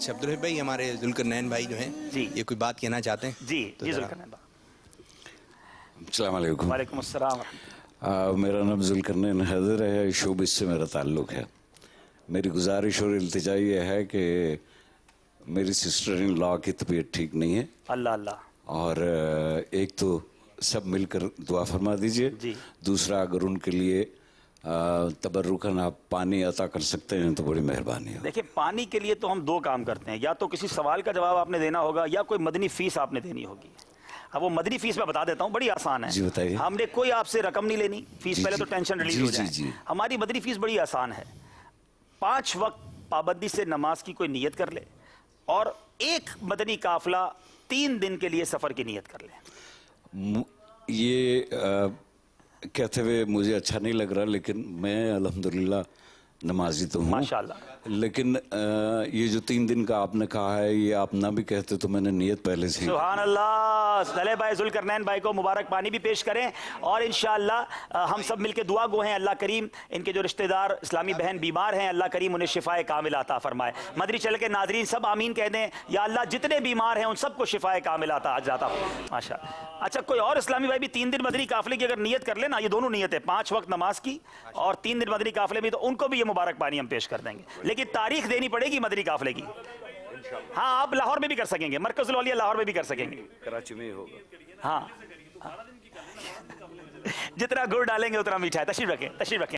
اچھا عبدالرحیم بھائی، ہمارے ذوالقرنین بھائی جو ہیں جی یہ کوئی بات کہنا چاہتے ہیں؟ جی تو جی ذرا- ذوالقرنین بھائی، السلام علیکم. وعلیکم السلام ورحمۃ اللہ. میرا نام ذوالقرنین حیدر ہے. شوبز سے میرا تعلق ہے. میری گزارش اور التجا یہ ہے کہ میری سسٹر ان لا کی طبیعت ٹھیک نہیں ہے، اللہ اللہ. اور ایک تو سب مل کر دعا فرما دیجئے. جی. دوسرا، اگر ان کے لیے تبرکاً آپ پانی عطا کر سکتے ہیں تو بڑی مہربانی ہو. دیکھیں، پانی کے لیے تو ہم دو کام کرتے ہیں، یا تو کسی سوال کا جواب آپ نے دینا ہوگا یا کوئی مدنی فیس آپ نے دینی ہوگی. اب وہ مدنی فیس میں بتا دیتا ہوں، بڑی آسان ہے. جی بتائیے. ہم نے کوئی آپ سے رقم نہیں لینی فیس، جی پہلے جی. تو ٹینشن ریلیز جی ہو جی جائے. جی. ہماری مدنی فیس بڑی آسان ہے. 5 وقت پابندی سے نماز کی کوئی نیت کر لے اور ایک مدنی قافلہ 3 دن کے لیے سفر کی نیت کر لے. یہ کہتے ہوئے مجھے اچھا نہیں لگ رہا، لیکن میں الحمدللہ نمازی تو ہوں. ماشاءاللہ. لیکن یہ جو 3 دن کا آپ نے کہا ہے، یہ آپ نہ بھی کہتے تو میں نے نیت پہلے سے. سبحان اللہ. صالح بھائی، ذوالقرنین بھائی کو مبارک پانی بھی پیش کریں، اور انشاءاللہ ہم سب مل کے دعا گو ہیں. اللہ کریم ان کے جو رشتہ دار اسلامی بہن بیمار ہیں، اللہ کریم انہیں شفائے کامل عطا فرمائے. مدری چل کے ناظرین سب آمین کہہ دیں. یا اللہ جتنے بیمار ہیں ان سب کو شفائے کامل عطا ماشاء اللہ. اچھا، کوئی اور اسلامی بھائی بھی 3 دن مدنی قافلے کی اگر نیت کر لیں نا، یہ دونوں نیت ہے، 5 وقت نماز کی اور 3 دن مدنی قافلے میں، تو ان کو بھی یہ مبارک پانی ہم پیش کر دیں گے. لیکن تاریخ دینی پڑے گی مدنی قافلے کی. ہاں، آپ لاہور میں بھی کر سکیں گے، مرکز الاولیاء لاہور میں بھی کر سکیں گے. کراچی میں ہوگا. ہاں، جتنا گڑ ڈالیں گے اتنا میٹھا ہے. تشریف رکھیں، تشریف رکھیں.